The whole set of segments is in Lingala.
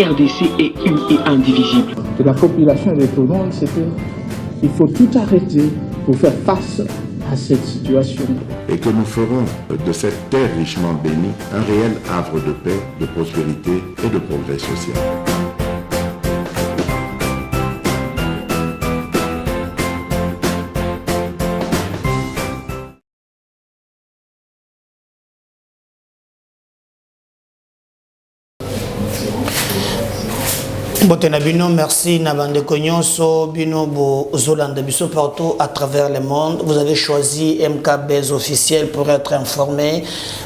RDC est une et indivisible. De la population et de tout le monde, c'est qu'il faut tout arrêter pour faire face à cette situation. Et que nous ferons de cette terre richement bénie un réel havre de paix, de prospérité et de progrès social. Botena bino, merci Nabande Kognonso, bino bo Zolanda biso partout à travers le monde. Vous avez choisi MKBez officiel pour être informé.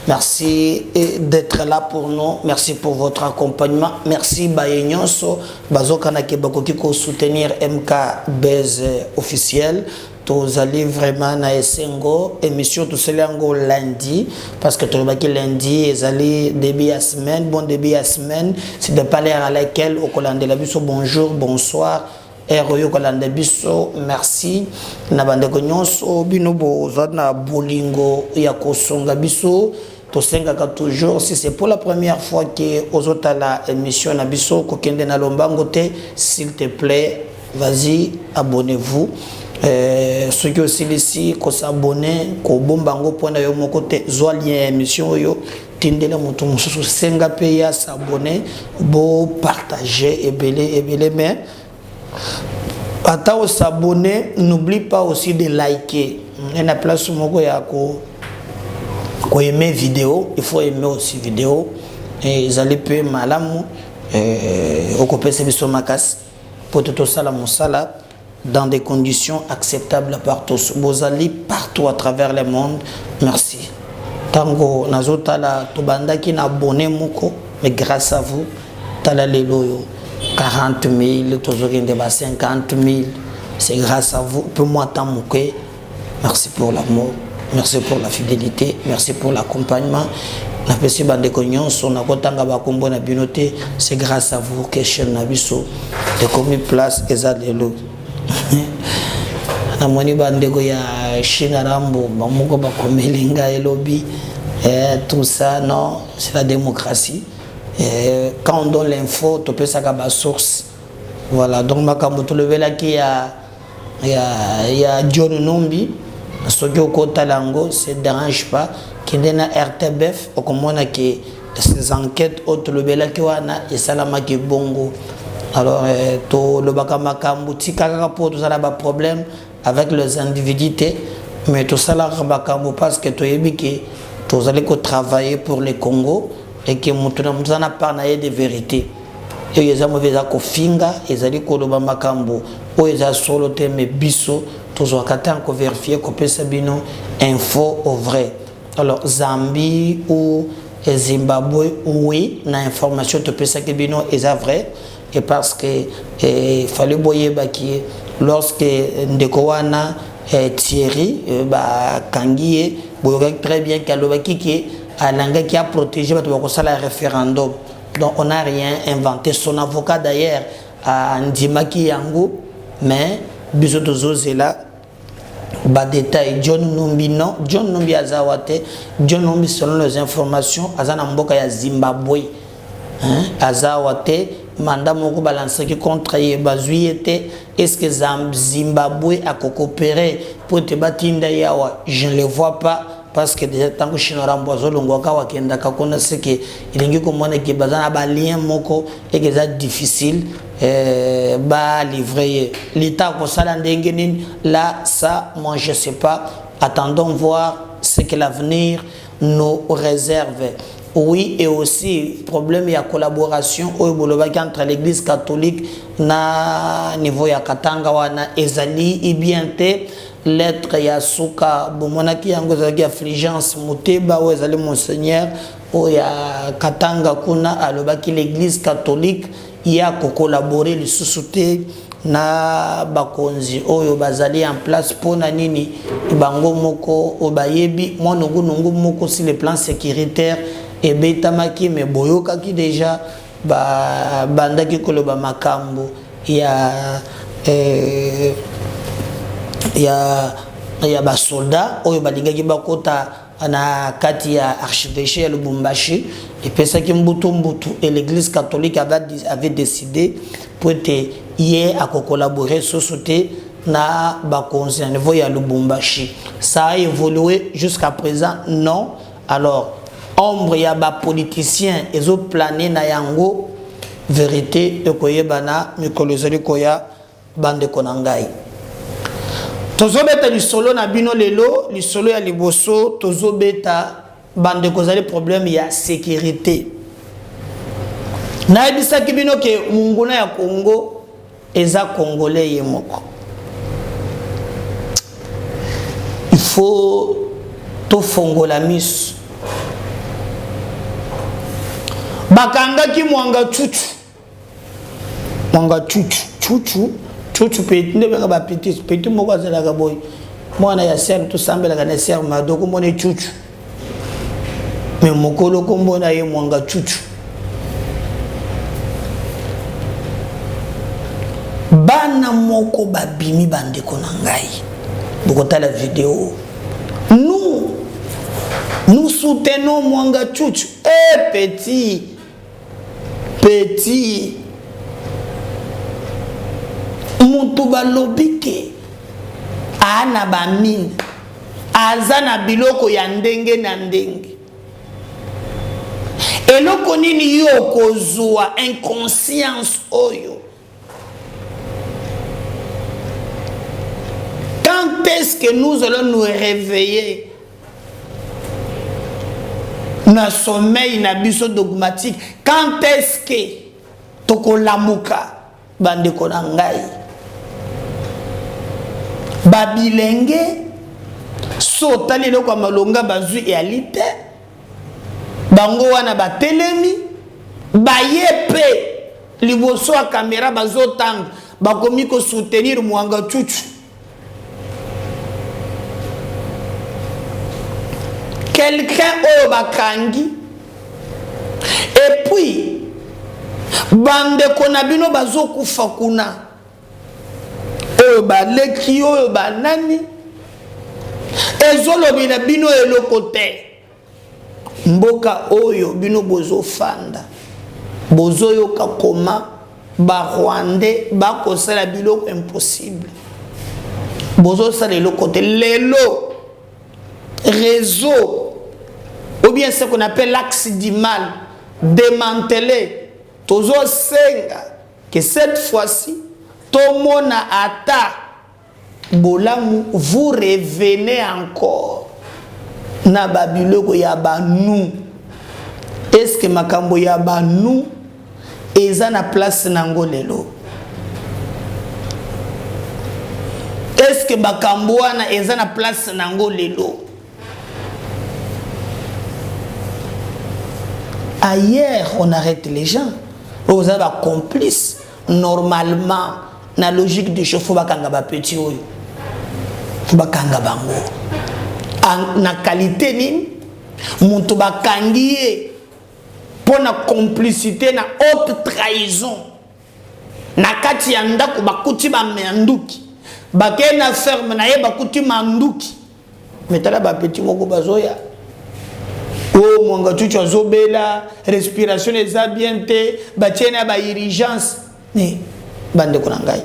Merci d'être là pour nous. Merci pour votre accompagnement. Merci Bayenyonso, Bazokana Kebakoki ko soutenir MKBez officiel. Tous allez vraiment na Essengo émission tout selango lundi parce que tout le lundi ils allaient début à semaine bon début à semaine c'est de parler à laquelle au Colande la biso bonjour bonsoir Eroyo Colande biso merci na bande konyonso binobo zona bolingo ya kosonga biso to sengaka toujours si c'est pour la première fois que aux autres la émission na biso ko kende na lombango te s'il te plaît vas-y abonnez-vous. Ceux qui aussi ici, qu'on s'abonne, qu'on bombango point de mon côté, soit lien émission yo, tindela mouton sous senga paya s'abonner, beau partager et belé mais attends s'abonner, n'oublie pas aussi de liker. On a place moko ya ko aimer vidéo, il faut aimer aussi vidéo et ils allaient payer malamu au copé c'est biso makas pour tout ça la monsala dans des conditions acceptables par tous. Bozali partout à travers le monde. Merci. Tango nazotala tobanda ki na abonné moko, mais grâce à vous, tala lelo 40 000, tozokende ba 50 000. C'est grâce à vous. Peu moi tamuke. Merci pour l'amour. Merci pour la fidélité. Merci pour l'accompagnement. Na pesi bande konyonso na kotanga ba kombo na binoté. C'est grâce à vous que chaîne na biso de commis place ezalelo. Namoni bandeko ya Shinarambo bamoko bakomelinga elobi tout ça non c'est la démocratie quand on donne l'info tu peux savoir la source voilà donc makambo to levela ki ya John Nombi soki okota lango ça dérange pas qui na RTBF okomona que ces enquêtes auto levela ki wana esalama ki bongo. Alors, tout le bakamakambu tikaka pour tout ça là problème avec les individualités, mais tout ça là bakamu parce que tu es que tu allez travailler pour le Congo et que nous n'a pas de vérité. Et ils ont mauvais à finga, ils allaient ko le bamakambu, ou ils ont solo mais biso, tous ont encore vérifier que peut sabino info au vrai. Alors Zambie ou Zimbabwe oui, na information tu peux ça que bino est vrai. Et parce que il fallait boyer baki lorsque Ndekowana Thierry Kangié boyok très bien kalobaki qui a l'anga qui a protégé le référendum. Donc on n'a rien inventé. Son avocat d'ailleurs a Ndimaki Yango mais bisoto zozela bas détail John Nombi non John Nombi azawate John Nombi selon les informations azana mboka ya Zimbabwe azawate mandat moko balance qui contre bazuyete est-ce que Zimbabwe a coopéré pour te batinda yawa je ne le vois pas parce que déjà tant que Shinorambo azolongwaka wakenda kakona c'est que ilingi komona que bazana ba lien moko et que c'est difficile ba livrer l'état ko sala ndenge nini là ça moi je sais pas attendons voir ce que l'avenir nous réserve. Oui, et aussi, problème, il y a collaboration entre l'église catholique na niveau ya Katanga wana ezali ibiente lettre ya suka bomonaki yango zaki affligence muteba ou ezali monseigneur ou ya Katanga kuna alobaki l'église catholique ya ko collaborer le sous-souté na bakonzi oyo bazali en place pona nini bango moko obayebi monongo nongo moko sur le plan sécuritaire et betamaki me boyoka ki déjà bandaki koloba makambo ya ba soldat oyo balingaki bakota na kati ya archevêché ya Lubumbashi et puis ça qui mbutu et l'église catholique avait décidé pour être à collaborer société na bakonzi na niveau ya Lubumbashi. Ça a évolué jusqu'à présent non. Alors ombre ya ba politicien ezo planer na yango vérité ekoyebana mikolozeli koya bande konangai. Tozobeta lisolo na bino lelo lisolo ya liboso tozobeta bande kozali problème ya sécurité. Na ebisa kibino ke munguna ya Congo eza congolais yemoko. Il faut to fongola miso. Bakanga ki mwanga chuchu. Mwanga chuchu. Chuchu petit ne ba petit moko azala ka boy. Mwana ya ser to sambela kana ser madoko mone chuchu. Mais mokolo kombo na ye mwanga chuchu. Bana moko babimi bande konangai. Bokota la vidéo. Nous soutenons mwanga chuchu. Petit. Mutuba lobike. Ana ba mine. Azana biloko ya ndenge na ndenge. Eloko nini yo kozwa inconscience oyo. Quand est-ce que nous allons nous réveiller? Na sommeil na biso dogmatique. Quand est-ce que toko lamuka bande konangai? Babilenge sotali loko malonga bazui e alite. Bango wana batelemi bayepe liboso a caméra bazotang bakomi ko soutenir mwanga chuchu. Quelqu'un au bakangi et puis bande konabino bazo kufa kuna o ba leki o ba nani ezolo bina bino elokote mboka oyo bino bozo fanda bozo yoka koma ba Rwandais ba kosala biloko impossible bozo sala elokote lelo réseau ou bien ce qu'on appelle l'axe du mal démantelé tozo senga que cette fois-ci tout monde ata bolamu vous revenez encore na babiloko ya banu. Est-ce que makambo ya banu eza na place nango lelo? Est-ce que makambo wana eza na place nango lelo? Ailleurs, on arrête les gens. Vous avez un complice. Normalement, la logique du chef, il faut que petit oyo. Il faut que bango. Na qualité ni, muntu bakangiye pour na complicité na haute trahison. Na kati ya ndako bakuti ba menduki. Bakena na ferme na ye bakuti manduki. Metala ba petit moko bazoya. Oh mwanga chuchu azobela respiration eza bien te batiena ba urgence ni bande konangai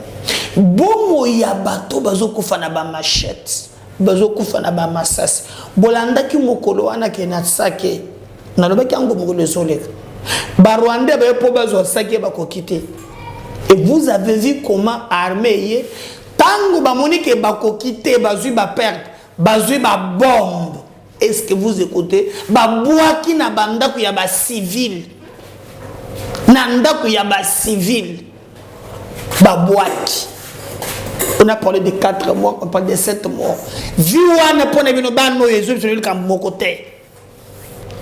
bomo ya bato bazokufa na ba machette bazokufa na ba masasi bolanda ki mokolo wana ke na sake na lobaki yango mokolo soleka ba Rwandais ba po bazo sake ba kokite. Et vous avez vu comment armée tango ba monike ba kokite bazui ba perdre bazui ba bombe. Est-ce que vous écoutez? Babouaki na bandaku ya ba civil. Nandaku ya ba civil. Babouaki. On a parlé de 4 mois, on parle de 7 mois. Viwana pone bino bano yezu sur le camp mokote.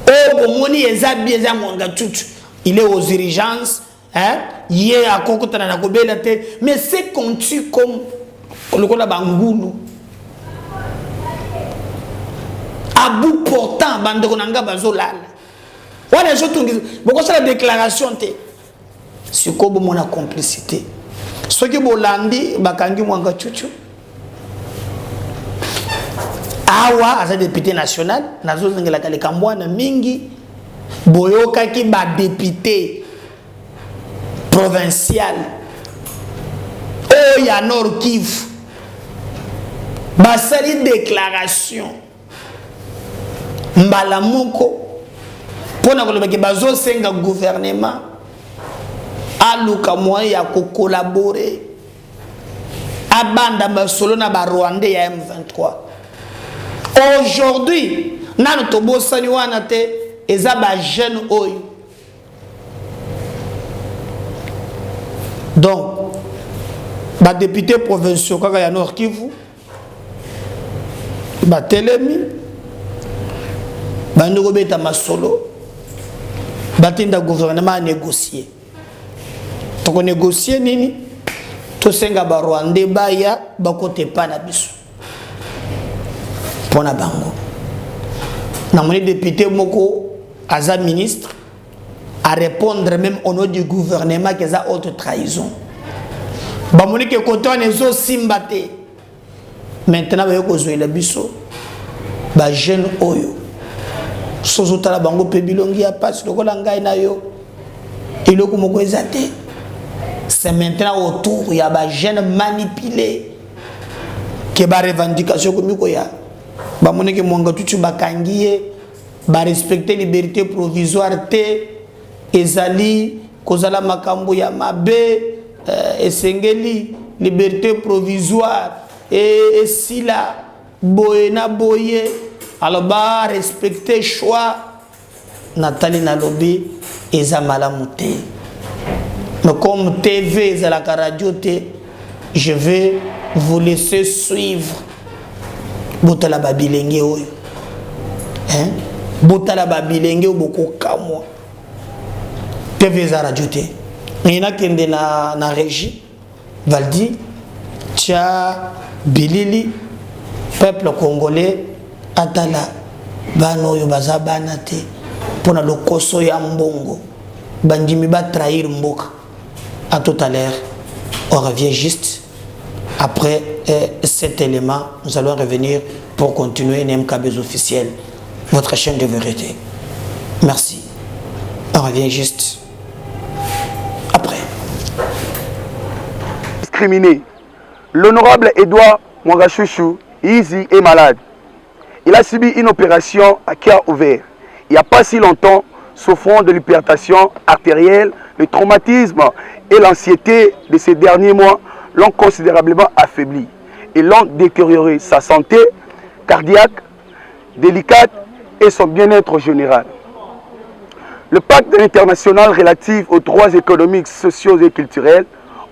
Oh bomoni eza bieza mwanga chuchu. Il est aux urgences, hein? Yé a kokota na kobela te, mais c'est conçu comme le kola bangulu. À bout portant, bande konanga bazolala. Wana jotungi, boko sala déclaration te. C'est comme mon complicité. Ce que bolandi bakangi mwanga chuchu. awa aza député national nazo zengela kale kambwana mingi boyoka ki ba député provincial o ya Nord Kivu basali déclaration mbala moko pona koloba ke bazo senga gouvernement aluka moyen ya ko collaborer abanda masolo na ba Rwandais ya M23. Aujourd'hui nanu tobosani wana te eza ba jeune oyo. Donc ba député provinciaux kaka ya Nord Kivu ba telemi bandoko beta masolo batinda gouvernement a négocier. Toko négocier nini to senga ba Rwandais baya bakote pa na biso pona bango na moni député moko aza ministre à répondre même au nom du gouvernement que ça haute trahison ba moni ke koto nezo simbate maintenant ba yoko zoela biso ba jeune oyo sozo tala bango pe bilongi ya passe lokola ngai na yo iloko moko ezate. C'est maintenant autour il y a des jeunes manipulés qui ba revendication comme koya ba moneke monga tutu bakangiye ba respecter liberté provisoire te ezali kozala makambo ya mabe esengeli liberté provisoire et sila boye na boye alors ba respecter choix Nathalie na lobby eza malamu te. Mais comme TV et la radio, je vais vous laisser suivre. Boutala babilenge oyo. Hein? Boutala babilenge boko kamwa. TV et la radio te. Il y a qui na régie. Valdi, Tcha, Bilili, peuple congolais, Atala, Bano yo baza banate. Pona lo koso ya mbongo. Bandimi ba trahir mboka. À tout à l'heure, on revient juste après cet élément. Nous allons revenir pour continuer NMKB officiel, votre chaîne de vérité. Merci. On revient juste après. Discriminé. L'honorable Edouard Mwangachouchou, Easy est malade. Il a subi une opération à cœur ouvert. Il n'y a pas si longtemps, souffrant de l'hypertension artérielle, le traumatisme et l'anxiété de ces derniers mois l'ont considérablement affaibli et l'ont détérioré sa santé cardiaque, délicate et son bien-être général. Le pacte international relatif aux droits économiques, sociaux et culturels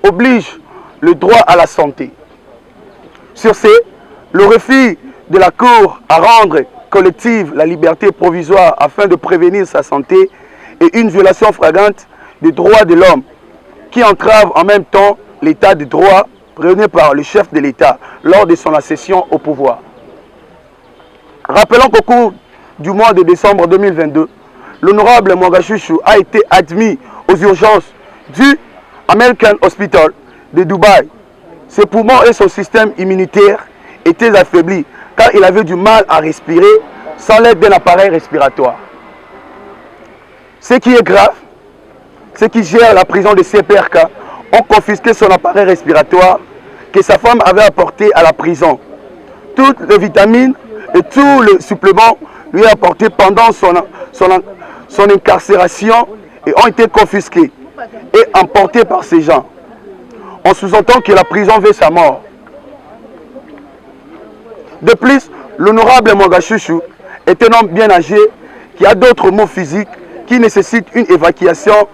oblige le droit à la santé. Sur ce, le refus de la Cour à rendre collective la liberté provisoire afin de prévenir sa santé est une violation flagrante des droits de l'homme qui entrave en même temps l'état de droit prôné par le chef de l'État lors de son accession au pouvoir. Rappelons qu'au cours du mois de décembre 2022, l'honorable Mwangachouchou a été admis aux urgences du American Hospital de Dubaï. Ses poumons et son système immunitaire étaient affaiblis car il avait du mal à respirer sans l'aide d'un appareil respiratoire. Ce qui est grave, ceux qui gèrent la prison de CPRK ont confisqué son appareil respiratoire que sa femme avait apporté à la prison. Toutes les vitamines et tous les suppléments lui apportés pendant son incarcération et ont été confisqués et emportés par ces gens. On sous-entend que la prison veut sa mort. De plus, l'honorable Mwangachouchou est un homme bien âgé qui a d'autres maux physiques qui nécessitent une évacuation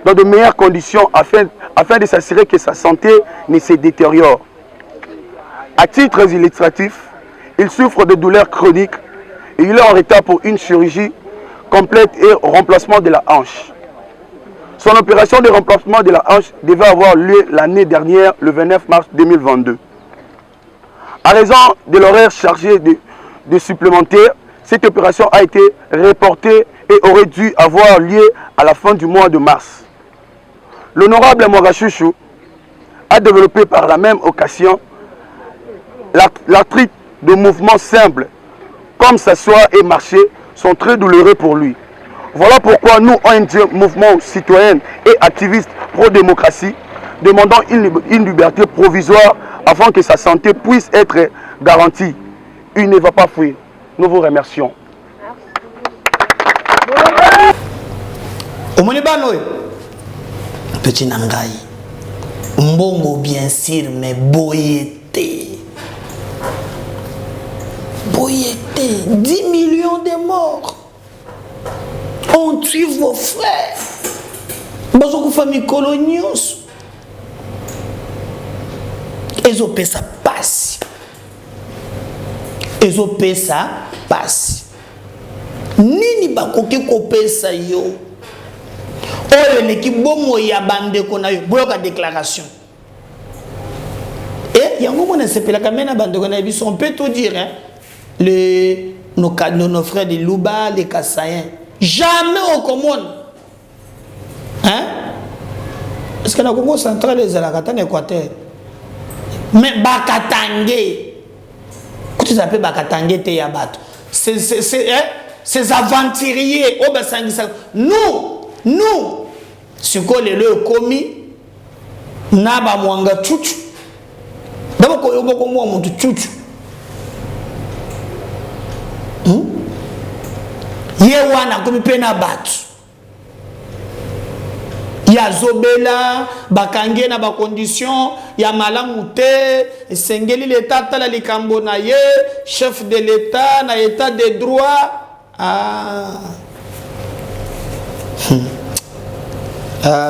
dans de meilleures conditions afin de s'assurer que sa santé ne se détériore. À titre illustratif, il souffre de douleurs chroniques et il est en retard pour une chirurgie complète et remplacement de la hanche. Son opération de remplacement de la hanche devait avoir lieu l'année dernière, le 29 mars 2022. À raison de l'horaire chargé de supplémentaires, cette opération a été reportée et aurait dû avoir lieu à la fin du mois de mars. L'honorable Mwangachouchou a développé par la même occasion l'arthrite de mouvement simple comme s'asseoir et marcher, sont très douloureux pour lui. Voilà pourquoi nous, ONG, mouvement citoyen et activistes pro-démocratie, demandons une liberté provisoire afin que sa santé puisse être garantie. Il ne va pas fuir. Nous vous remercions. Petit Nangai, Mbongo bien sûr, mais boyété. Boyété, 10 millions de morts. On tue vos frères. Bazoko famille colonios. Ezopé ça passe. Ezopé ça passe. Nini bakoki kopesa yo. Oyo l'équipe bomo ya bande kona yo. Boyoka déclaration. Et yango mona sepela kamena bande kona biso on peut tout dire hein. Nos frères de Luba, les Kassaïens. Jamais au Commune. Hein? Est-ce que le Congo central est à la Équateur? Mais Bakatangé. Qu'est-ce que tu appelles Bakatangé te yabato? Ces aventuriers. Nous, ce qu'on est commis, Naba Mwanga Tchouchou. D'abord, qu'on y a beaucoup moins de Tchouchou. Yewana komi pena batu ya zobela bakange na ba condition ya malamu te sengeli l'état tala likambo na ye chef de l'état na état de droit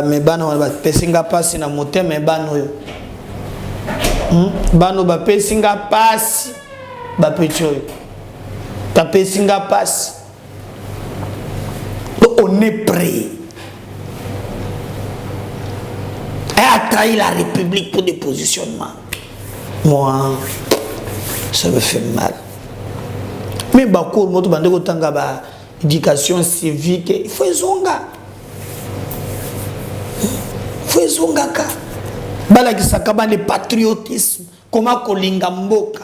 mais bana ba pesinga pasi na motema me bano yo bano ba pesinga pasi ba pecho ta pesinga pasi. On est prêt. Elle a trahi la République pour des positionnements. Moi, ça me fait mal. Mais Bakour, moi, tu as éducation civique. Il faut zonga. Il faut zonga. Le patriotisme. Comment kolinga mboka.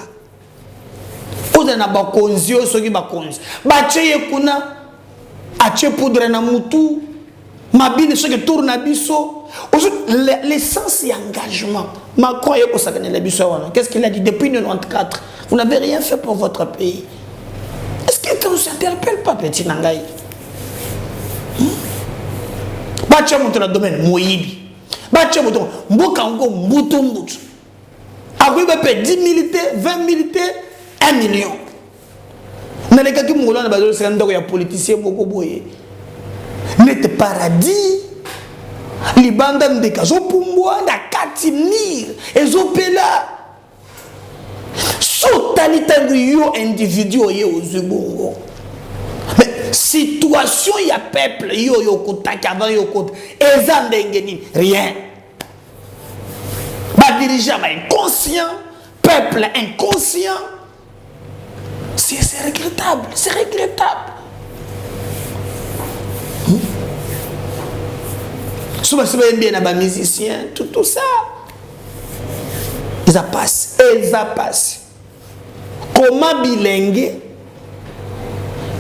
Ozana bakonzio soki bakonzi. Bacheye kuna. Ache poudre na mutu, mabine ce que tourne à biso. L'essence et engagement. Macron est consacré à la biso. Qu'est-ce qu'il a dit depuis 1994? Vous n'avez rien fait pour votre pays. Est-ce que ne s'interpelle pas, petit Nangai? Bacha mutu na domaine moyibi. Bacha mutu mbokango mbutu. Agwe bepe 10 militaires, 20 militaires, 1 million. N'allez-vous pas mourir dans la zone de politicien beaucoup boye. N'était paradis. Les bandes de cas, Zopumboa, da Katinir, et Zopela. Totalité de yo individu au Zubongo. Mais situation y a peuple yo kota avant yo kota. Ezandengeni rien. Ba dirigeant inconscient, peuple inconscient. C'est regrettable, c'est regrettable. Souvent, c'est bien les musiciens, tout ça. Ils passent, Comment bilingue?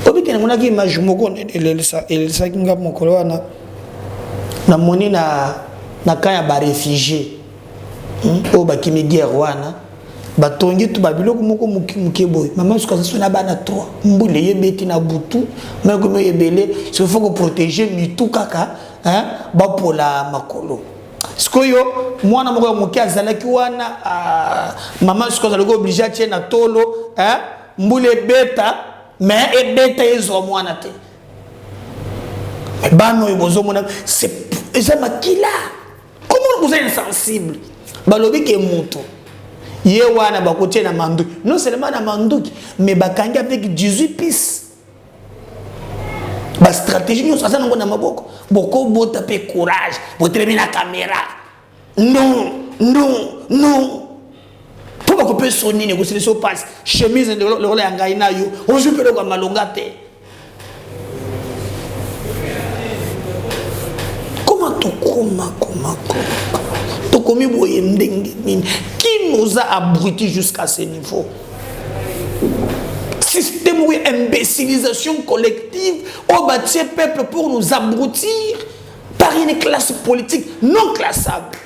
On a une image na moni na kaya ba réfugié. O ba kimi guerre wana. Batongi tu babiloko moko mukeboy maman suka sona bana 3 mbule yebeti na butu mais comme yebele il faut protéger mitu kaka hein ba pola makolo skoyo mwana moko muki azalaki wana maman suka zaloko obligé tie na tolo hein mbule beta mais ebeta ezo mwana te bano ibozo mona c'est makila comment vous êtes insensible balobi ke muto Yewana bakote na manduki. Non seulement na manduki, mais bakangi avec 18 pistes. Ba stratégie nous ça ngo na maboko. Boko bota pe courage, botremi na caméra. Non. Pour que peut sonner négocier so passe. Chemise de le ya ngai na yo. Ozu pe ko malonga te. Comment qui nous a abrutis jusqu'à ce niveau? système ou imbécilisation collective au bâti peuple pour nous abrutir par une classe politique non classable.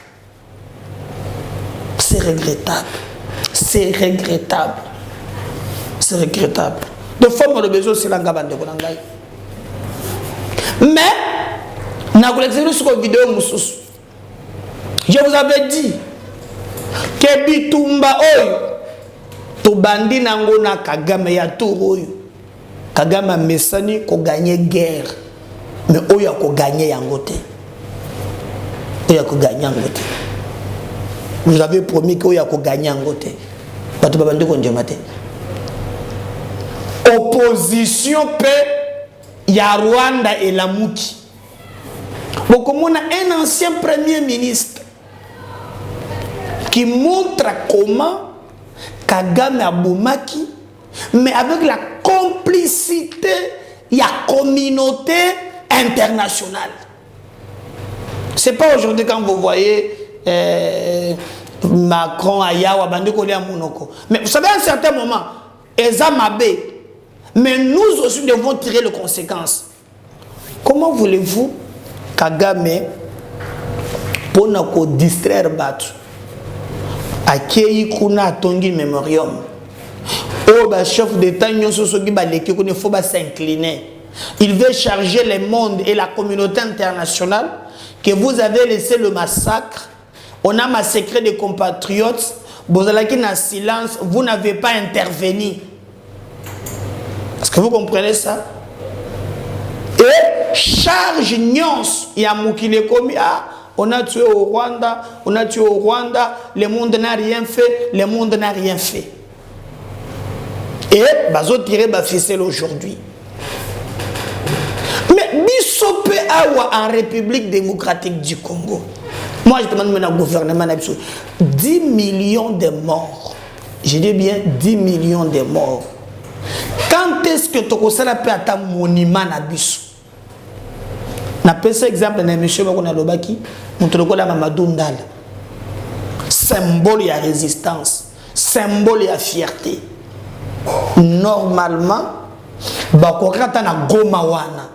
C'est regrettable. C'est regrettable. C'est regrettable. De forme de besoin, c'est l'anga bande konangai. Mais, na collectionné sur une vidéo moussous. Je vous avais dit que Bitumba oyo to bandi nango na Kagame ya tour oyo. Kagame a mesani ko gagner guerre. Mais oyo ko gagner yango te. Oyo ko gagner yango te. Vous avez promis que oyo ko gagner yango te. Bato babandi ko njema te. Opposition pe ya Rwanda et la Mouki. Bon, comme on a un ancien premier ministre qui montre comment Kagame a boumaki, mais avec la complicité de la communauté internationale. C'est pas aujourd'hui quand vous voyez Macron, Ayawa, Bandekoli à Mounoko. Mais vous savez, à un certain moment, Eza Mabé. Mais nous aussi devons tirer les conséquences. Comment voulez-vous Kagame pour nous distraire battu accueillir kuna tongi memorium au chef d'état il faut s'incliner. Il veut charger le monde et la communauté internationale que vous avez laissé le massacre, on a massacré des compatriotes, vous allez dans silence, vous n'avez pas intervenu. Est-ce que vous comprenez ça? Et charge Nyons, il y a Moukile commis, on a tué au Rwanda, le monde n'a rien fait, le monde n'a rien fait. Et bazo tiré ba ficelle aujourd'hui. Mais Bissope Awa en République démocratique du Congo. Moi je demande maintenant au gouvernement 10 millions de morts. Je dis bien 10 millions de morts. Quand est-ce que tu as fait un monument à Bissou? Je vais prendre exemple de M. Bakuna Lobaki, Moutolokola Mamadou Ndala. Symbole de résistance, symbole de fierté. Normalement, Bakokata na Goma wana.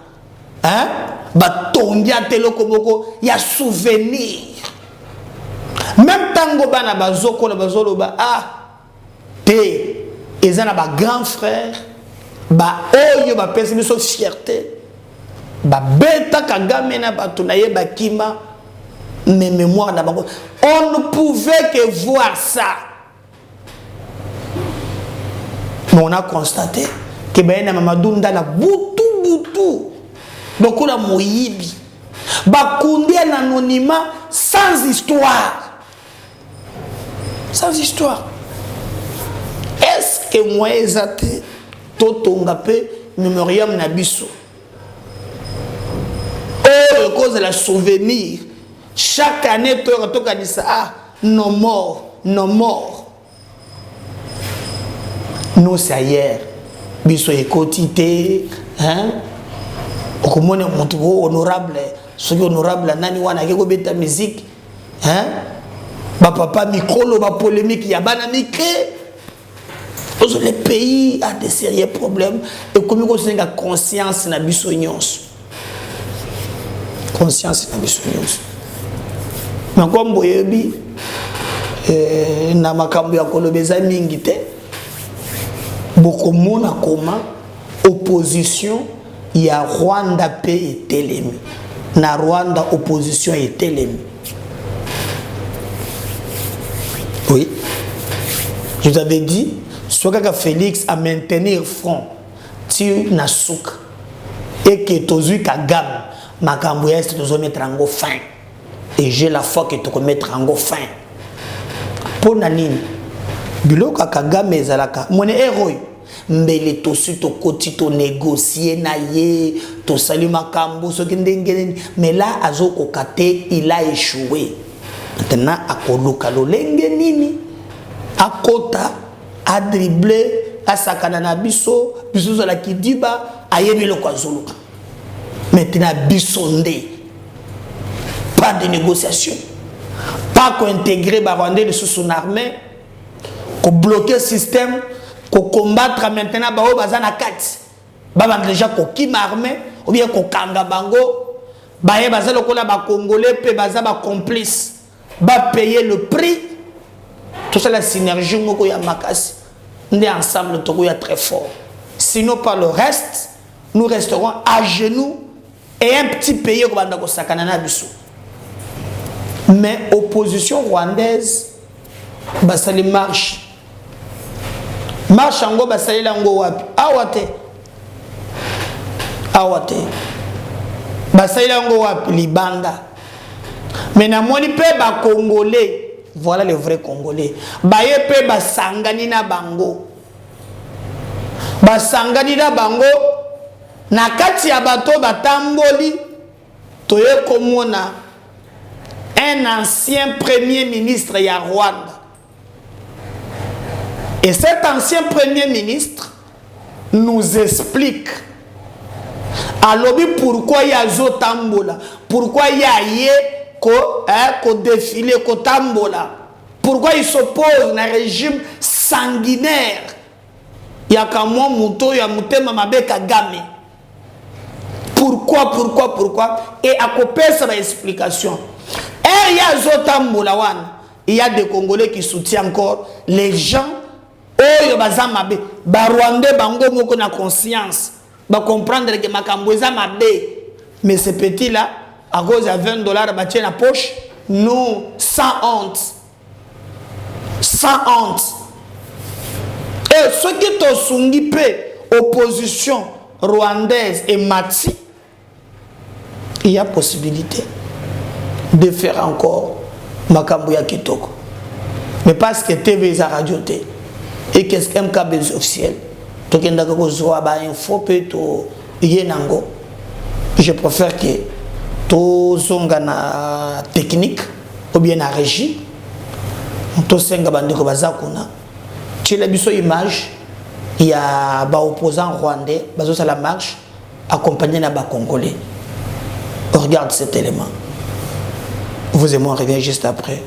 Hein? Batongia telokoboko, il y a souvenir. Même tango bana bazoko na bazoloba te ils ont un grand frère, oyo ba pesi biso fierté. Ba beta Kagame na batunaye bakima mes mémoires na bango. On ne pouvait que voir ça. Mais on a constaté que na Mamadou Ndala butu beaucoup la moyibi. Ba kundi en anonymat sans histoire. Sans histoire. Est-ce que moi ezate totongape mémoriam nabiso? Oh, cause de la souvenir. Chaque année, tu as nos morts, nos morts. Nous, c'est ailleurs. Biso est quotité, hein? Comment on est honorable, ceux qui honorable, nani wana qui beta musique, hein? Ba papa micro, ba polémique, ya bana micro. Le pays a des sérieux problèmes et comme on a conscience na biso nyonso. Conscience na biso nyonso. Mais comme boyebi na makambo ya kolobeza mingi te beaucoup mona comment opposition ya Rwanda pe etelemi. Na Rwanda opposition etelemi. Oui. Je vous avais dit soit que Félix a maintenir front tu nasuk et que tozu Kagame makambo ya est tozo mettre en fin et j'ai la foi que tu peux mettre en fin pour nanini biloko Kagame ezalaka mon héros mbele tosu to koti to négocier na ye to sali makambo so ndengene mais là azoko kate il a échoué maintenant akoluka lolenge nini akota a dribblé à sakana na biso biso za la kidiba ayebi le kwazuluka maintenant bisonde pas de négociation pas qu'intégrer Barwandais de sous son armée qu'on bloquer le système combattre maintenant bao bazana kati baba déjà ko kim armé ou bien ko kanga bango baye bazalo ko la ba congolais pe baza ba complice ba payer le prix. Tout ça la synergie ngoko ya makasi ndé ensemble toko ya très fort. Sinon par le reste nous resterons à genoux et un petit pays ko banda ko sakana na biso. Mais opposition rwandaise basali marche ango basali lango wapi awate basali lango wapi libanda. Mais na moni pe ba congolais, voilà les vrais congolais, baye pe basangani na bango na kati ya bato batamboli toye komona un ancien premier ministre ya Rwanda. Et cet ancien premier ministre nous explique alors pourquoi il y a Zotambola, pourquoi il y a ko défilé ko tambola, pourquoi il s'oppose à un régime sanguinaire. Il y a quand même muto ya mutema mabe Kagame. Pourquoi et à côté ça va explication. Et il y a Zotambola wan, il y a des Congolais qui soutiennent encore les gens. Oh, baza mabe, ba Rwandais bango moko na conscience, ba comprendre que makambweza mabe. Mais ces petits là, à cause de $20, ba tient la poche, nous sans honte. Et ce qui te sungi pe opposition rwandaise et Mati, il y a possibilité de faire encore makambuya kitoko. Mais parce que TV a radio té. Et qu'est-ce qu'un câble officiel? Je préfère que tout songana technique ou bien la régie, tout senga bandeko bazakuna. Tu l'as vu sur image, il y a des opposants rwandais, bazo sa la marche accompagné na ba congolais. Regarde cet élément. Vous et moi on revient juste après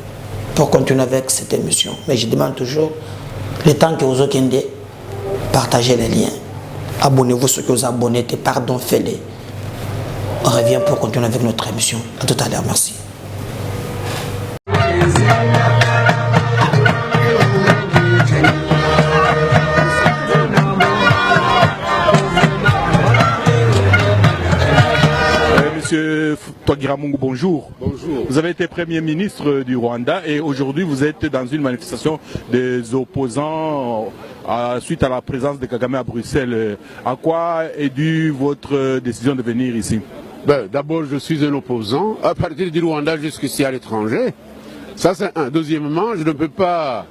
pour continuer avec cette émission. Mais je demande toujours le temps que vous avez partagez les liens. Abonnez-vous ceux que vous abonnez, pardon, faites-les. On revient pour continuer avec notre émission. A tout à l'heure, merci. Monsieur Twagiramungu, bonjour. Bonjour. Vous avez été Premier ministre du Rwanda et aujourd'hui vous êtes dans une manifestation des opposants suite à la présence de Kagame à Bruxelles. À quoi est due votre décision de venir ici? D'abord, je suis un opposant à partir du Rwanda jusqu'ici à l'étranger. Ça, c'est un. Deuxièmement, je ne peux pas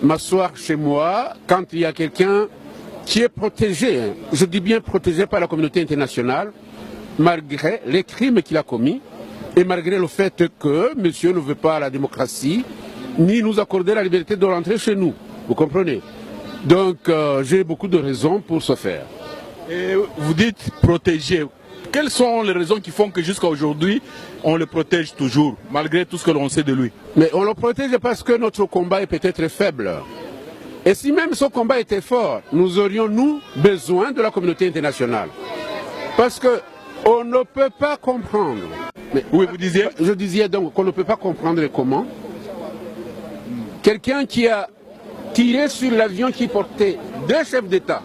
m'asseoir chez moi quand il y a quelqu'un qui est protégé. Je dis bien protégé par la communauté internationale, malgré les crimes qu'il a commis et malgré le fait que monsieur ne veut pas la démocratie ni nous accorder la liberté de rentrer chez nous. Vous comprenez? Donc j'ai beaucoup de raisons pour ce faire. Et vous dites protéger. Quelles sont les raisons qui font que jusqu'à aujourd'hui on le protège toujours malgré tout ce que l'on sait de lui? Mais on le protège parce que notre combat est peut-être faible. Et si même ce combat était fort, nous aurions nous besoin de la communauté internationale. Parce que on ne peut pas comprendre. Mais, oui, vous disiez? Je disais donc qu'on ne peut pas comprendre comment quelqu'un qui a tiré sur l'avion qui portait deux chefs d'État,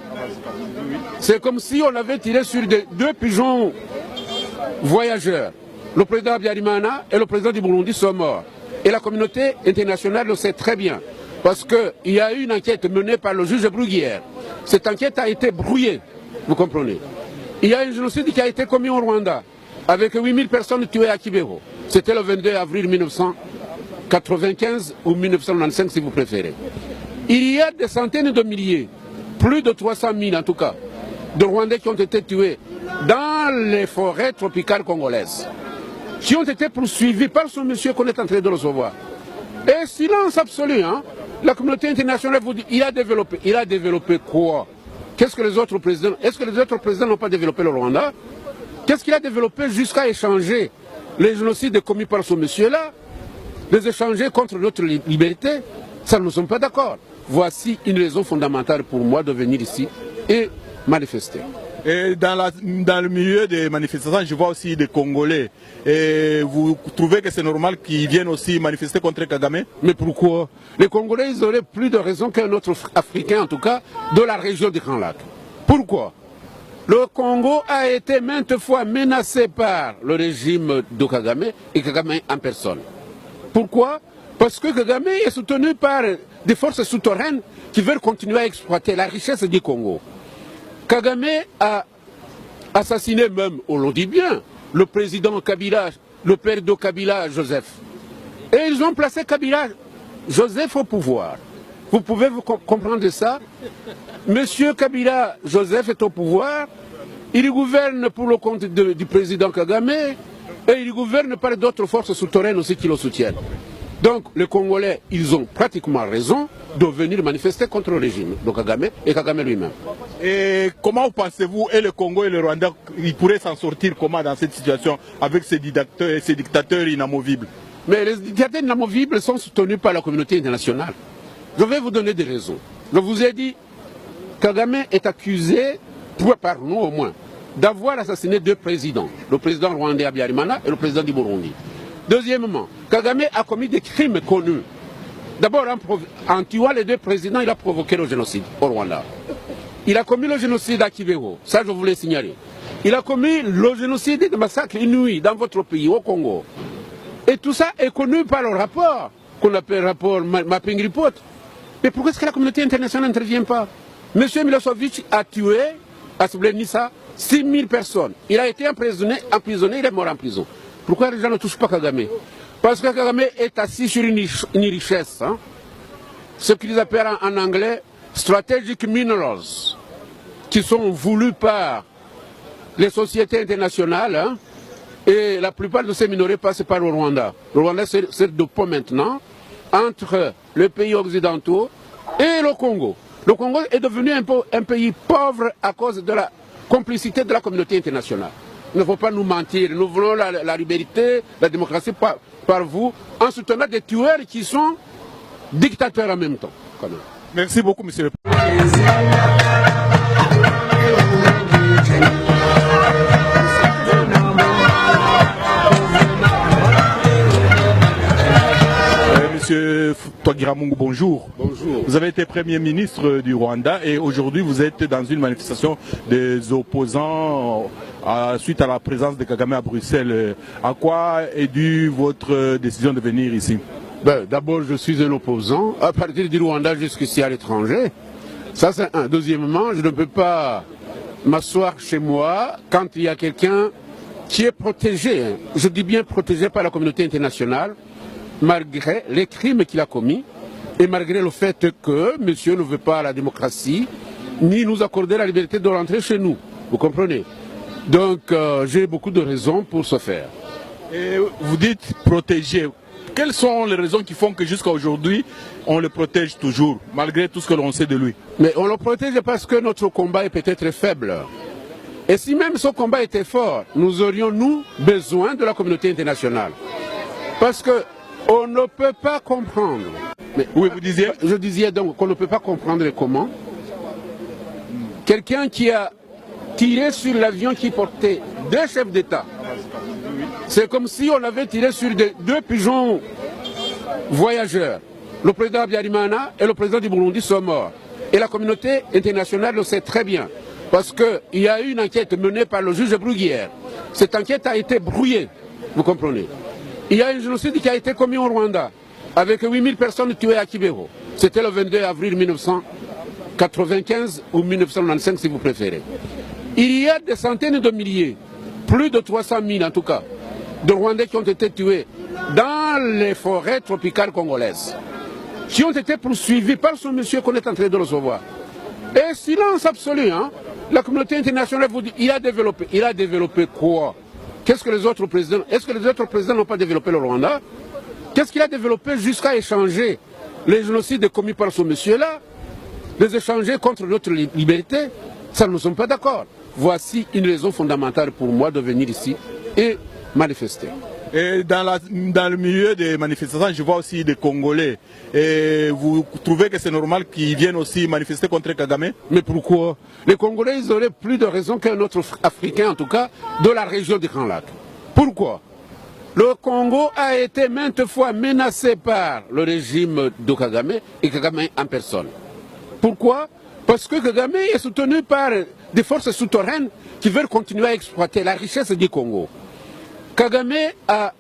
c'est comme si on avait tiré sur deux pigeons voyageurs. Le président Habyarimana et le président du Burundi sont morts. Et la communauté internationale le sait très bien. Parce qu'il y a eu une enquête menée par le juge Bruguière. Cette enquête a été brouillée, vous comprenez. Il y a un génocide qui a été commis au Rwanda, avec 8000 personnes tuées à Kibero. C'était le 22 avril 1995 ou 1995 si vous préférez. Il y a des centaines de milliers, plus de 300 000 en tout cas, de Rwandais qui ont été tués dans les forêts tropicales congolaises, qui ont été poursuivis par ce monsieur qu'on est en train de recevoir. Et silence absolu, hein. La communauté internationale vous dit, il a développé. Il a développé quoi? Qu'est-ce que les autres présidents, est-ce que les autres présidents n'ont pas développé le Rwanda? Qu'est-ce qu'il a développé jusqu'à échanger les génocides commis par ce monsieur-là, les échanger contre notre liberté? Ça, nous ne sommes pas d'accord. voici une raison fondamentale pour moi de venir ici et manifester. Et dans le milieu des manifestations, je vois aussi des Congolais. Et vous trouvez que c'est normal qu'ils viennent aussi manifester contre Kagame? Mais pourquoi? Les Congolais, ils auraient plus de raison qu'un autre Africain, en tout cas, de la région du Grand Lac. Pourquoi? Le Congo a été maintes fois menacé par le régime de Kagame et Kagame en personne. Pourquoi? Parce que Kagame est soutenu par des forces souterraines qui veulent continuer à exploiter la richesse du Congo. Kagame a assassiné même, on le dit bien, le président Kabila, le père de Kabila, Joseph. Et ils ont placé Kabila, Joseph, au pouvoir. Vous pouvez vous comprendre ça? Monsieur Kabila, Joseph est au pouvoir, il gouverne pour le compte du président Kagame et il gouverne par d'autres forces souterraines aussi qui le soutiennent. Donc les Congolais, ils ont pratiquement raison de venir manifester contre le régime de Kagame et Kagame lui-même. Et comment pensez-vous, et le Congo et le Rwanda, ils pourraient s'en sortir comment dans cette situation avec ces dictateurs inamovibles? Mais les dictateurs inamovibles sont soutenus par la communauté internationale. Je vais vous donner des raisons. Je vous ai dit, Kagame est accusé, par nous au moins, d'avoir assassiné deux présidents, le président rwandais Habyarimana et le président du Burundi. Deuxièmement, Kagame a commis des crimes connus. D'abord, en tuant les deux présidents, il a provoqué le génocide au Rwanda. Il a commis le génocide à Kibeho, ça je voulais signaler. Il a commis le génocide et le massacre inouï dans votre pays, au Congo. Et tout ça est connu par le rapport, qu'on appelle rapport Mapping Report. Mais pourquoi est-ce que la communauté internationale n'intervient pas? Monsieur Milosevic a tué, à Srebrenica, 6000 personnes. Il a été emprisonné, il est mort en prison. Pourquoi les gens ne touchent pas Kagame? Parce que Kagame est assis sur une richesse, hein? Ce qu'ils appellent en anglais strategic minerals, qui sont voulus par les sociétés internationales, hein? Et la plupart de ces minerais passent par le Rwanda. Le Rwanda c'est de pont maintenant entre les pays occidentaux et le Congo. Le Congo est devenu un pays pauvre à cause de la complicité de la communauté internationale. Il ne faut pas nous mentir. Nous voulons la liberté, la démocratie par vous, en soutenant des tueurs qui sont dictateurs en même temps. Quand même. Merci beaucoup, monsieur le Président. Monsieur Twagiramungu, bonjour. Bonjour. Vous avez été Premier ministre du Rwanda et aujourd'hui vous êtes dans une manifestation des opposants suite à la présence de Kagame à Bruxelles. À quoi est due votre décision de venir ici? D'abord, je suis un opposant à partir du Rwanda jusqu'ici à l'étranger. Ça, c'est un. Deuxièmement, je ne peux pas m'asseoir chez moi quand il y a quelqu'un qui est protégé, je dis bien protégé par la communauté internationale, malgré les crimes qu'il a commis et malgré le fait que monsieur ne veut pas la démocratie ni nous accorder la liberté de rentrer chez nous. Vous comprenez? Donc j'ai beaucoup de raisons pour ce faire. Et vous dites protéger. Quelles sont les raisons qui font que jusqu'à aujourd'hui on le protège toujours malgré tout ce que l'on sait de lui? Mais on le protège parce que notre combat est peut-être faible. Et si même ce combat était fort, nous aurions nous besoin de la communauté internationale. Parce que on ne peut pas comprendre. Mais, oui, vous disiez? Je disais donc qu'on ne peut pas comprendre comment quelqu'un qui a tiré sur l'avion qui portait deux chefs d'État, c'est comme si on avait tiré sur deux pigeons voyageurs. Le président Habyarimana et le président du Burundi sont morts. Et la communauté internationale le sait très bien. Parce qu'il y a eu une enquête menée par le juge Bruguière. Cette enquête a été brouillée, vous comprenez. Il y a un génocide qui a été commis au Rwanda, avec 8000 personnes tuées à Kibeho. C'était le 22 avril 1995 ou 1995 si vous préférez. Il y a des centaines de milliers, plus de 300 000 en tout cas, de Rwandais qui ont été tués dans les forêts tropicales congolaises, qui ont été poursuivis par ce monsieur qu'on est en train de recevoir. Et silence absolu, hein? La communauté internationale vous dit, il a développé quoi? Qu'est-ce que les autres présidents, est-ce que les autres présidents n'ont pas développé le Rwanda? Qu'est-ce qu'il a développé jusqu'à échanger les génocides commis par ce monsieur-là, les échanger contre notre liberté? Ça, nous ne sommes pas d'accord. Voici une raison fondamentale pour moi de venir ici et manifester. Et dans le milieu des manifestations, je vois aussi des Congolais. Et vous trouvez que c'est normal qu'ils viennent aussi manifester contre Kagame? Mais pourquoi? Les Congolais, ils auraient plus de raison qu'un autre Africain, en tout cas, de la région du Grand Lac. Pourquoi? Le Congo a été maintes fois menacé par le régime de Kagame et Kagame en personne. Pourquoi? Parce que Kagame est soutenu par des forces souterraines qui veulent continuer à exploiter la richesse du Congo. Kagame a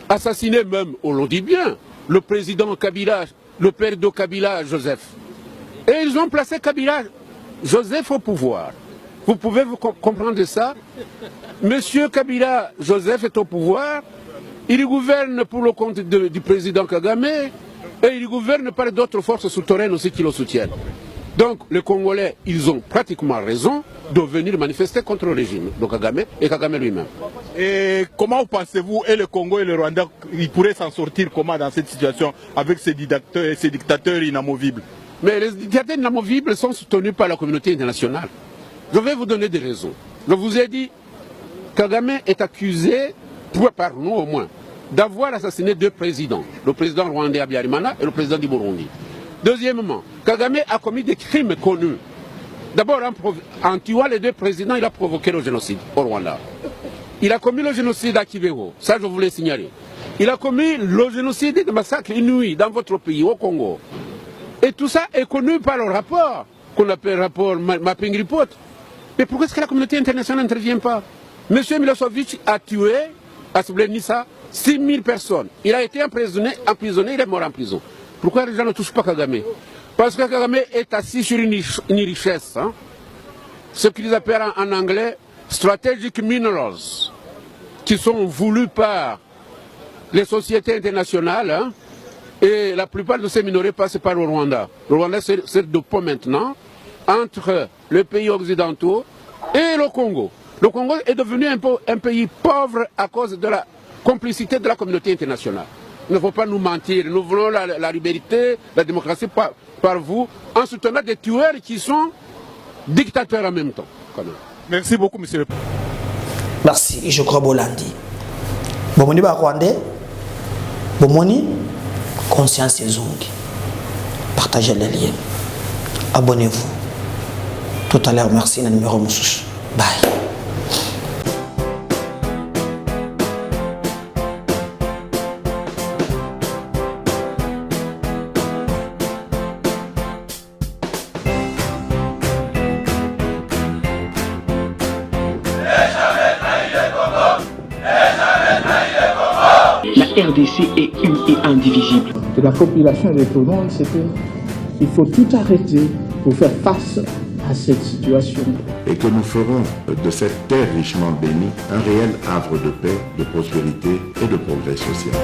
assassiné même, on le dit bien, le président Kabila, le père de Kabila, Joseph. Et ils ont placé Kabila, Joseph, au pouvoir. Vous pouvez vous comprendre ça? Monsieur Kabila, Joseph est au pouvoir, il gouverne pour le compte du président Kagame et il gouverne par d'autres forces souterraines aussi qui le soutiennent. Donc les Congolais, ils ont pratiquement raison de venir manifester contre le régime de Kagame et Kagame lui-même. Et comment pensez-vous, et le Congo et le Rwanda, ils pourraient s'en sortir comment dans cette situation avec ces dictateurs inamovibles? Mais les dictateurs inamovibles sont soutenus par la communauté internationale. Je vais vous donner des raisons. Je vous ai dit, Kagame est accusé, par nous au moins, d'avoir assassiné deux présidents, le président rwandais Habyarimana et le président du Burundi. Deuxièmement, Kagame a commis des crimes connus. D'abord, en tuant les deux présidents, il a provoqué le génocide au Rwanda. Il a commis le génocide à Kibeho, ça je voulais signaler. Il a commis le génocide et le massacre inouï dans votre pays, au Congo. Et tout ça est connu par le rapport, qu'on appelle rapport Mapping Report. Mais pourquoi est-ce que la communauté internationale n'intervient pas? Monsieur Milosevic a tué, à Srebrenica, 6000 personnes. Il a été emprisonné, il est mort en prison. Pourquoi les gens ne touchent pas Kagame? Parce que Kagame est assis sur une richesse, hein? Ce qu'ils appellent en anglais strategic minerals, qui sont voulus par les sociétés internationales, hein? Et la plupart de ces minerais passent par le Rwanda. Le Rwanda sert de pont maintenant entre les pays occidentaux et le Congo. Le Congo est devenu un pays pauvre à cause de la complicité de la communauté internationale. Il ne faut pas nous mentir. Nous voulons la liberté, la démocratie par vous, en soutenant des tueurs qui sont dictateurs en même temps. Quand même. Merci beaucoup, monsieur le président. Merci, je crois Bolandi. Bomoni ba Rwandais, Bomoni, conscience et zongi. Partagez les liens. Abonnez-vous. Tout à l'heure, merci, le numéro Moussous. Bye. La RDC est une et indivisible. De la population et de tout le monde, c'est qu'il faut tout arrêter pour faire face à cette situation. Et que nous ferons de cette terre richement bénie un réel havre de paix, de prospérité et de progrès social.